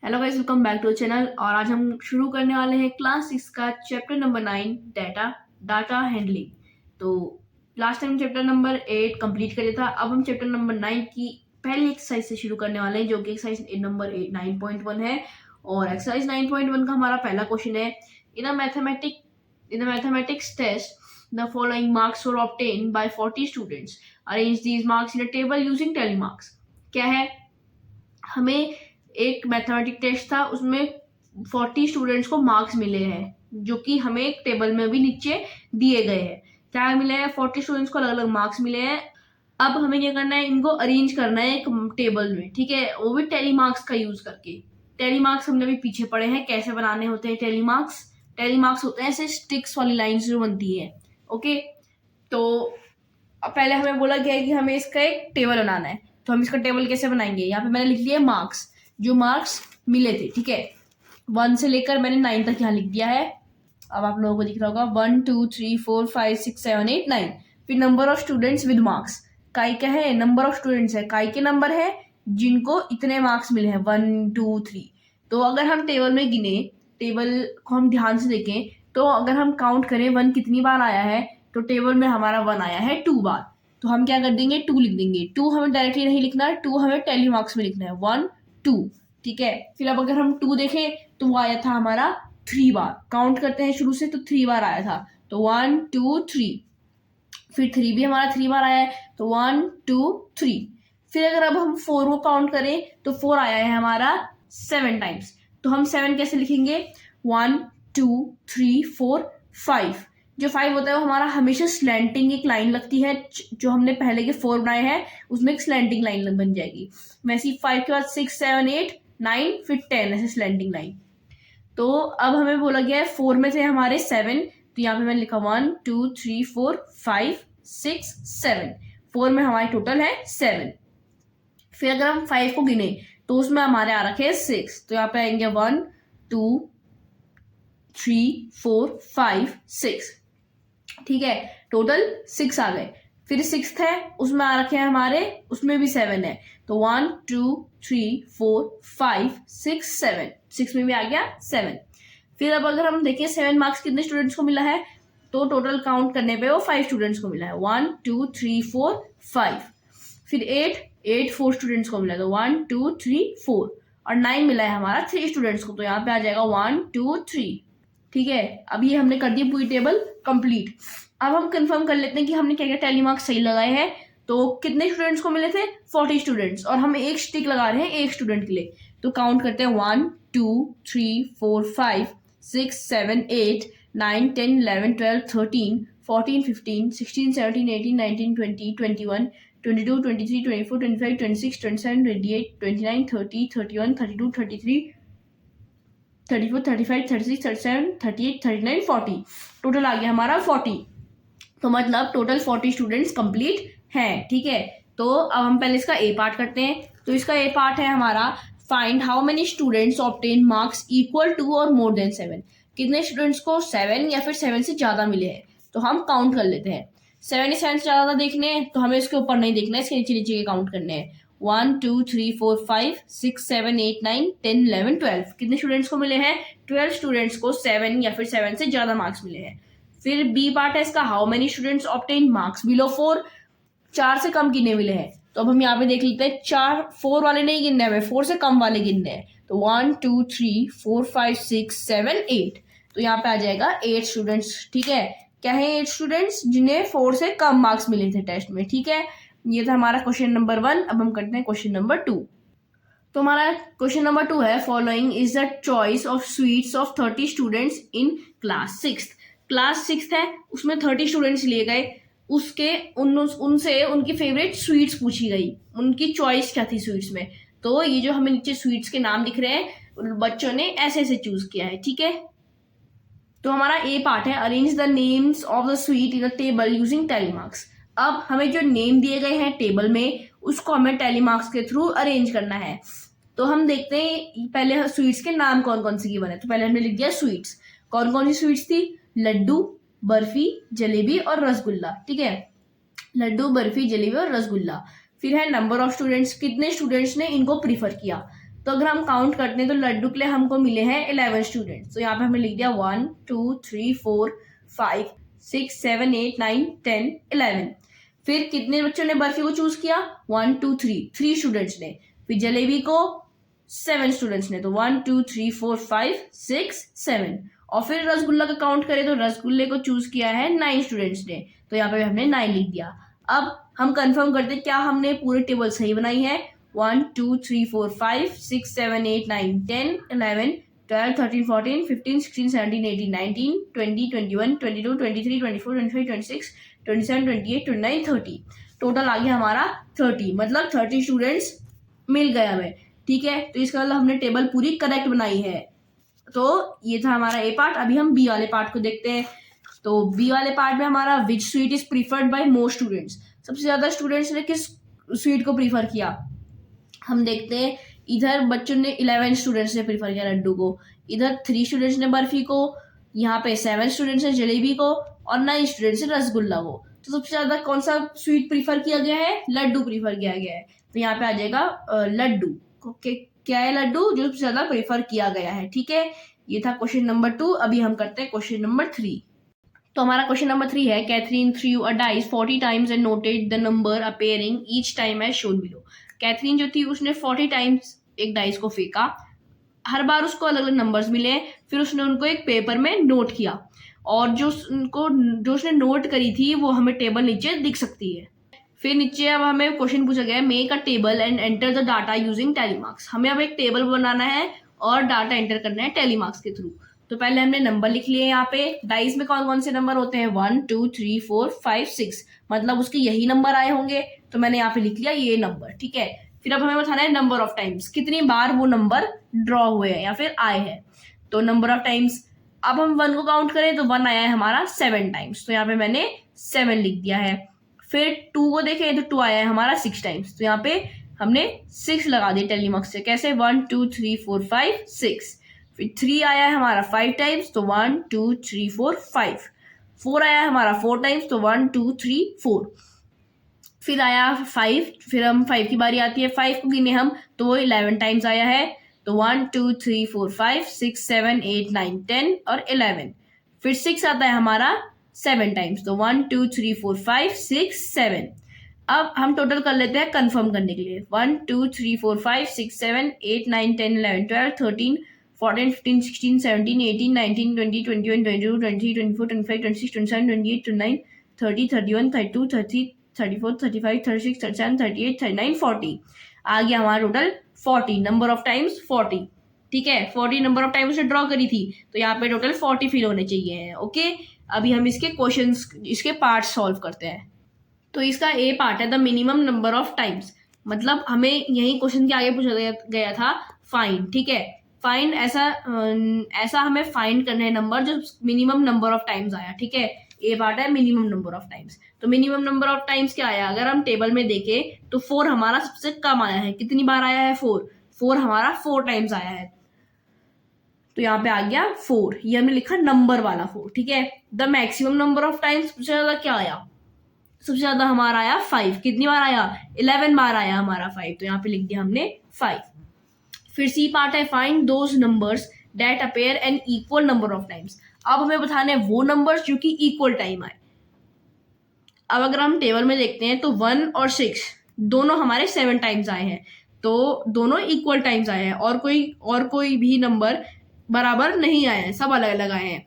Hello guys, welcome back to channel. और आज हम शुरू करने वाले हैं क्लास 6 का चैप्टर नंबर 9 डाटा हैंडलिंग। तो last time chapter number 8 complete कर लिया था। अब हम चैप्टर नंबर 9 की पहली एक्सरसाइज से शुरू करने वाले हैं, जो कि एक्सरसाइज नंबर 9.1 है। और एक्सरसाइज 9.1 का हमारा पहला क्वेश्चन है, in a mathematics test the following marks were obtained by 40 students, arrange these marks in a table using tally marks. क्या है, हमें एक मैथमेटिक टेस्ट था, उसमें 40 स्टूडेंट्स को मार्क्स मिले हैं, जो कि हमें एक टेबल में भी नीचे दिए गए हैं। क्या मिले हैं, 40 स्टूडेंट्स को अलग अलग मार्क्स मिले हैं। अब हमें क्या करना है, इनको अरेंज करना है एक टेबल में, ठीक है, वो भी टेली मार्क्स का यूज करके। टेली मार्क्स हमने भी पीछे पढ़े हैं, कैसे बनाने होते हैं टेली मार्क्स। टेली मार्क्स होते हैं ऐसे स्टिक्स वाली लाइंस जो बनती है। ओके, तो पहले हमें बोला गया है कि हमें इसका एक टेबल बनाना है। तो हम इसका टेबल कैसे बनाएंगे, यहाँ पे मैंने लिख लिया मार्क्स, जो मार्क्स मिले थे, ठीक है। 1 से लेकर मैंने 9 तक यहाँ लिख दिया है। अब आप लोगों को दिख रहा होगा 1 2 3 4 5 6 7 8 9। फिर number of students with marks, काई क्या है, नंबर ऑफ स्टूडेंट्स है, काई के नंबर है जिनको इतने मार्क्स मिले हैं 1 2 3। तो अगर हम टेबल में गिने, टेबल को हम ध्यान से देखें, तो अगर हम काउंट करें 1 कितनी बार आया है, तो टेबल में हमारा 1 आया है 2 बार। तो हम क्या कर देंगे, 2 लिख देंगे। 2 हमें डायरेक्टली नहीं लिखना है, 2 हमें टेली मार्क्स में लिखना है, 1 2, ठीक है। फिर अब अगर हम 2 देखें तो वो आया था हमारा 3 बार। काउंट करते हैं शुरू से, तो 3 बार आया था, तो 1 2 3। फिर 3 भी हमारा 3 बार आया है, तो 1 2 3। फिर अगर अब हम 4 को काउंट करें, तो 4 आया है हमारा 7 टाइम्स। तो हम 7 कैसे लिखेंगे, 1 2 3 4 5। जो 5 होता है वो हमारा हमेशा स्लैंटिंग एक लाइन लगती है, जो हमने पहले के 4 बनाए हैं उसमें एक स्लैंटिंग लाइन बन जाएगी। वैसे 5 के बाद 6 7 8 9 फिर 10, ऐसे स्लैंटिंग लाइन। तो अब हमें बोला गया है 4 में से हमारे 7, तो यहाँ पे मैंने लिखा 1 2 3 4 5 6 7। 4 में हमारी टोटल है 7। फिर अगर हम 5 को गिने, तो उसमें हमारे आ रखे 6, तो यहाँ पे आएंगे 1 2 3 4 5 6, ठीक है, टोटल 6 आ गए। फिर 6th है, उसमें आ रखे हैं हमारे, उसमें भी 7 है, तो 1 2 3 4 5 6 7, 6 में भी आ गया 7। फिर अब अगर हम देखें 7 मार्क्स कितने स्टूडेंट्स को मिला है, तो टोटल काउंट करने पे वो 5 स्टूडेंट्स को मिला है, 1 2 3 4 5। फिर 8 4 स्टूडेंट्स को मिला है, तो 1 2 3 4। और 9 मिला है हमारा 3 स्टूडेंट्स को, तो यहाँ पे आ जाएगा 1 2 3, ठीक है। अब ये हमने कर दी पूरी टेबल कंप्लीट। अब हम कंफर्म कर लेते हैं कि हमने क्या क्या टेली मार्क्स सही लगाए हैं। तो कितने स्टूडेंट्स को मिले थे, 40 स्टूडेंट्स, और हम एक स्टिक लगा रहे हैं एक स्टूडेंट के लिए। तो काउंट करते हैं 1 2 3 4 5 6 7 8 9 10 11 12 13 14 15 16 17 18 19 20 21 22 23 24 25 26 27 28 29 30 31 32 33 34 35 36 37 38 39 40। टोटल आ गया हमारा 40। तो मतलब टोटल 40 स्टूडेंट्स कंप्लीट हैं, ठीक है। तो अब हम पहले इसका ए पार्ट करते हैं। तो इसका ए पार्ट है हमारा, find how many students obtain marks equal to और मोर देन 7। कितने स्टूडेंट्स को 7 या फिर 7 से ज्यादा मिले हैं। तो हम काउंट कर लेते हैं। 7 से ज्यादा देखने हैं, तो हमें इसके ऊपर नहीं देखना है, इसके नीचे नीचे के काउंट करने हैं। 1 2 3 4 5 6 7 8 9 10 11 12। कितने स्टूडेंट्स को मिले हैं, 12 स्टूडेंट्स को 7 या फिर 7 से ज्यादा मार्क्स मिले हैं। फिर बी पार्ट है इसका, how many students obtain marks below 4। 4 से कम कितने मिले हैं। तो अब हम यहाँ पे देख लेते हैं, 4 वाले नहीं गिनने हमें, 4 से कम वाले गिनने हैं। तो 1 2 3 4 5 6 7 8। तो यहाँ पे आ जाएगा 8 स्टूडेंट्स, ठीक है। क्या है, 8 स्टूडेंट्स जिन्हें 4 से कम मार्क्स मिले थे टेस्ट में, ठीक है। ये था हमारा क्वेश्चन नंबर 1। अब हम करते हैं क्वेश्चन नंबर 2। तो हमारा क्वेश्चन नंबर 2 है, following is the choice of sweets of 30 students in class 6। Class 6 है, उसमें 30 स्टूडेंट्स लिए गए, उसके उनसे उनकी फेवरेट स्वीट्स पूछी गई, उनकी चॉइस क्या थी स्वीट्स में। तो ये जो हमें नीचे स्वीट्स के नाम दिख रहे हैं, बच्चों ने ऐसे ऐसे चूज किया है, ठीक है। तो हमारा ए पार्ट है, arrange the names of the sweet in a table using tally marks. अब हमें जो नेम दिए गए हैं टेबल में, उसको हमें टेली मार्क्स के थ्रू अरेंज करना है। तो हम देखते हैं पहले स्वीट्स के नाम कौन कौन से बने। तो पहले हमने लिख दिया स्वीट्स। कौन कौन सी स्वीट्स थी, लड्डू, बर्फी, जलेबी और रसगुल्ला, ठीक है। लड्डू, बर्फी, जलेबी और रसगुल्ला। फिर है नंबर ऑफ स्टूडेंट्स, कितने स्टूडेंट्स ने इनको प्रीफर किया। तो अगर हम काउंट करते हैं तो लड्डू के लिए हमको मिले हैं 11 स्टूडेंट्स। तो यहाँ पे हमने लिख दिया 1 2 3 4 5 6 7 8 9 10 11। फिर कितने बच्चों ने बर्फी को चूज किया? 1 2 3 स्टूडेंट्स ने। फिर जलेबी को 7 स्टूडेंट्स ने, तो 1 2 3 4 5 6 7। और फिर रसगुल्ला का काउंट करें तो रसगुल्ले को चूज किया है 9 स्टूडेंट्स ने, तो यहाँ पे हमने 9 लिख दिया। अब हम कंफर्म करते हैं क्या हमने पूरी टेबल सही बनाई है। 1 2 3 4 5 6 7 8 9 10 11 12 13 14 15 16 17 18 19 20 21 22 23 24 25 26 27 28 29 30। टोटल आ गया हमारा 30, मतलब 30 स्टूडेंट्स मिल गए हमें। ठीक है, तो इसका मतलब हमने टेबल पूरी करेक्ट बनाई है। तो ये था हमारा ए पार्ट। अभी हम बी वाले पार्ट को देखते हैं। तो बी वाले पार्ट में हमारा which sweet is preferred by more students, सबसे ज्यादा स्टूडेंट्स ने किस स्वीट को प्रीफर किया। हम देखते हैं, इधर बच्चों ने 11 स्टूडेंट्स ने प्रीफर किया लड्डू को, इधर 3 स्टूडेंट्स ने बर्फी को, यहाँ पे 7 स्टूडेंट्स ने जलेबी को और 9 स्टूडेंट्स ने रसगुल्ला को। तो सबसे ज्यादा कौन सा स्वीट प्रीफर किया गया है? लड्डू प्रीफर किया गया है। तो यहाँ पे आ जाएगा लड्डू। क्या है? लड्डू जो सबसे ज्यादा प्रेफर किया गया है। ठीक है, ये था क्वेश्चन नंबर 2। अभी हम करते हैं क्वेश्चन नंबर 3। तो हमारा क्वेश्चन नंबर 3 है, Catherine threw a dice 40 times and noted the number appearing each time as shown below. Catherine जो थी उसने 40 टाइम्स एक डाइस को फेंका, हर बार उसको अलग अलग नंबर्स मिले, फिर उसने उनको एक पेपर में नोट किया और जो उसने नोट करी थी वो हमें टेबल नीचे दिख सकती है। फिर नीचे अब हमें क्वेश्चन पूछा गया है, make a table and enter the data using telemarks. हमें अब एक टेबल बनाना है और डाटा एंटर करना है टेलीमार्क्स के थ्रू। तो पहले हमने नंबर लिख लिए। यहाँ पे डाइस में कौन कौन से नंबर होते हैं? 1 2 3 4 5 6, मतलब उसके यही नंबर आए होंगे, तो मैंने यहाँ पे लिख लिया ये नंबर। ठीक है, फिर अब हमें बताना है नंबर ऑफ टाइम्स, कितनी बार वो नंबर ड्रॉ हुए हैं या फिर आए हैं। तो नंबर ऑफ टाइम्स, अब हम 1 को काउंट करें तो 1 आया है हमारा 7 टाइम्स, तो यहाँ पे मैंने 7 लिख दिया है। फिर 2 को देखें तो 2 आया है हमारा 6 टाइम्स, तो यहाँ पे हमने 6 लगा दिया टेलीमार्क्स से। कैसे? 1 2 3 4 5 6। फिर 3 आया है हमारा 5 टाइम्स, तो 1 2 3 4 5। 4 आया है हमारा 4 टाइम्स, तो 1 2 3 4। फिर आया 5, फिर हम 5 की बारी आती है, 5 को गिने हम तो वो 11 टाइम्स आया है, तो 1 2 3 4 5 6 7 8 9 10 और 11। फिर 6 आता है हमारा 7 टाइम्स, तो 1 2 3 4 5 6 7। अब हम टोटल कर लेते हैं कंफर्म करने के लिए। 1 2 3 4 5 6 7 8 9 10 11 12 13 14 15 16 17 18 19 20 21 22 23 24 25 26 27 28 29 30 31 32 30 34 35 36 37 38 39 40। आ गया हमारा टोटल 40, नंबर ऑफ टाइम्स 40। ठीक है, 40 नंबर ऑफ टाइम्स ड्रॉ करी थी, तो यहाँ पे टोटल 40 फिल होने चाहिए। ओके, अभी हम इसके क्वेश्चंस, इसके पार्ट सॉल्व करते हैं। तो इसका ए पार्ट है the minimum number of times, मतलब हमें यही क्वेश्चन के आगे पूछा गया था फाइंड। ठीक है, फाइंड ऐसा हमें फाइंड करना है नंबर जो मिनिमम नंबर ऑफ टाइम्स आया। ठीक है, ए पार्ट है मिनिमम नंबर ऑफ टाइम्स। तो मिनिमम नंबर ऑफ टाइम्स क्या आया? अगर हम टेबल में देखें तो 4 हमारा सबसे कम आया है। कितनी बार आया है? 4 हमारा 4 टाइम्स आया है, तो यहाँ पे आ गया 4। ये हमने लिखा नंबर वाला 4। ठीक है, the maximum number of times सबसे ज्यादा क्या आया? सबसे ज्यादा हमारा आया 5। कितनी बार आया? 11 बार आया हमारा 5, तो यहाँ पे लिख दिया हमने 5। फिर सी पार्ट है, find those numbers that appear an equal number of times. अब हमें बताने हैं वो नंबर्स जो कि इक्वल टाइम आए। अब अगर हम टेबल में देखते हैं तो 1 और 6 दोनों हमारे 7 टाइम्स आए हैं, तो दोनों इक्वल टाइम्स आए हैं, और कोई भी नंबर बराबर नहीं आए हैं, सब अलग अलग आए हैं।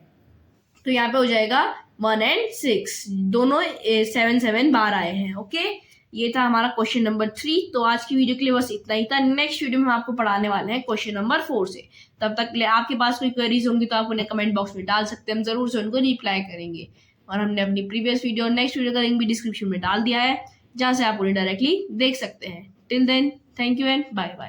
तो यहाँ पे हो जाएगा 1 और 6 दोनों 7 बार आए हैं। ओके, ये था हमारा क्वेश्चन नंबर 3। तो आज की वीडियो के लिए बस इतना ही था। नेक्स्ट वीडियो में हम आपको पढ़ाने वाले हैं क्वेश्चन नंबर 4 से। तब तक के लिए आपके पास कोई क्वेरीज होंगी तो आप उन्हें कमेंट बॉक्स में डाल सकते हैं, हम जरूर से उनको रिप्लाई करेंगे। और हमने अपनी प्रीवियस वीडियो और नेक्स्ट वीडियो का लिंक भी डिस्क्रिप्शन में डाल दिया है, जहाँ से आप उन्हें डायरेक्टली देख सकते हैं। Till then, thank you and bye bye.